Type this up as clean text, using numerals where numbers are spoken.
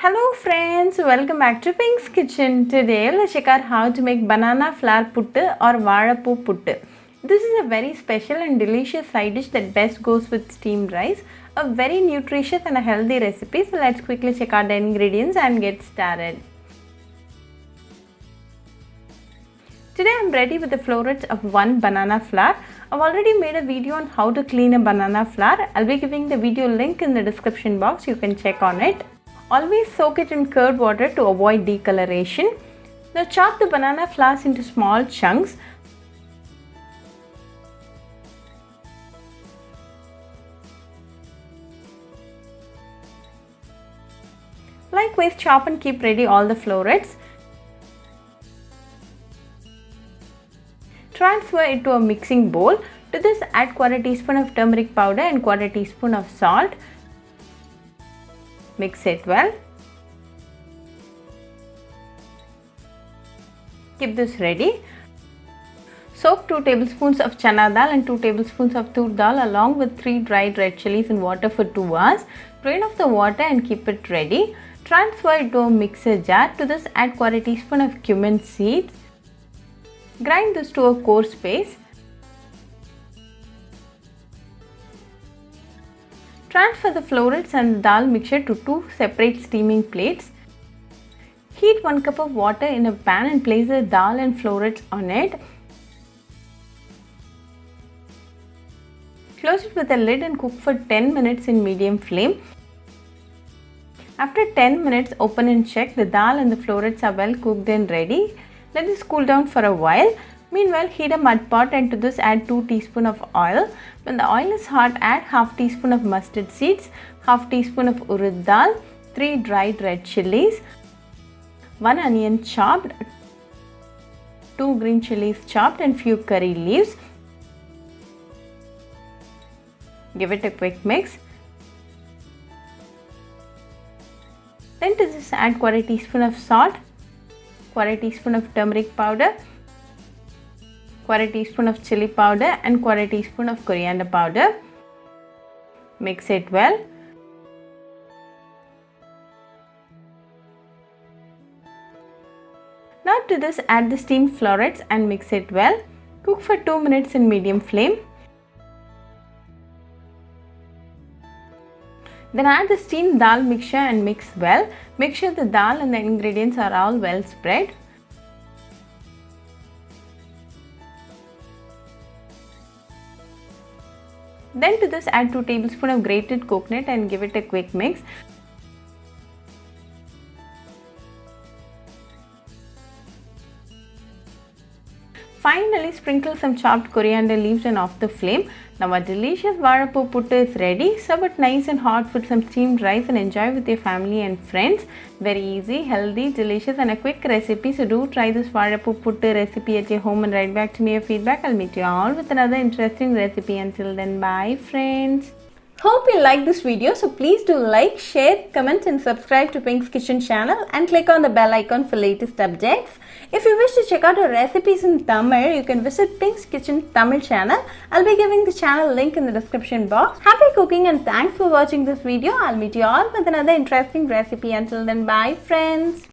Hello friends, welcome back to Pink's Kitchen. Today let's check out how to make banana flower puttu or Vazhai Poo Puttu. This is a very special and delicious side dish that best goes with steamed rice. A very nutritious and a healthy recipe. So let's quickly check out the ingredients and get started. Today I'm ready with the florets of 1 banana flower. I've already made a video on how to clean a banana flower. I'll be giving the video link in the description box. You can check on it. Always soak it in curd water to avoid decoloration. Now chop the banana flowers into small chunks. Likewise, chop and keep ready all the florets. Transfer it to a mixing bowl. To this, add 1/4 teaspoon of turmeric powder and 1/4 teaspoon of salt. Mix it well. Keep this ready. Soak 2 tablespoons of Channa dal and 2 tablespoons of Toor dal along with 3 dried red chillies in water for 2 hours. Drain off the water and keep it ready. Transfer it to a mixer jar. To this, add 1/4 teaspoon of cumin seeds. Grind this to a coarse paste. Transfer the florets and the dal mixture to 2 separate steaming plates. Heat 1 cup of water in a pan and place the dal and florets on it. Close it with a lid and cook for 10 minutes in medium flame. After 10 minutes, open and check. The dal and the florets are well cooked and ready. Let this cool down for a while. Meanwhile, heat a mud pot and to this add 2 teaspoons of oil. When the oil is hot, add 1/2 teaspoon of mustard seeds, 1/2 teaspoon of Urad Dhal, 3 dried red chillies, 1 onion chopped, 2 green chillies chopped and few curry leaves. Give it a quick mix. Then to this add 1/4 teaspoon of salt, 1/4 teaspoon of turmeric powder, 1/4 teaspoon of chilli powder and 1/4 teaspoon of coriander powder. Mix it well. Now to this add the steamed florets and mix it well. Cook for 2 minutes in medium flame. Then add the steamed dal mixture and mix well. Make sure the dal and the ingredients are all well spread. Then to this add 2 tablespoons of grated coconut and give it a quick mix. Finally, sprinkle some chopped coriander leaves and off the flame. Now our delicious Vazhai Poo Puttu is ready. Serve it nice and hot with some steamed rice and enjoy with your family and friends. Very easy, healthy, delicious and a quick recipe. So do try this Vazhai Poo Puttu recipe at your home and write back to me your feedback. I'll meet you all with another interesting recipe. Until then, bye friends. Hope you like this video, so please do like, share, comment and subscribe to Pink's Kitchen channel and click on the bell icon for latest updates. If you wish to check out our recipes in Tamil, you can visit Pink's Kitchen Tamil channel. I'll be giving the channel link in the description box. Happy cooking and thanks for watching this video. I'll meet you all with another interesting recipe. Until then, bye friends.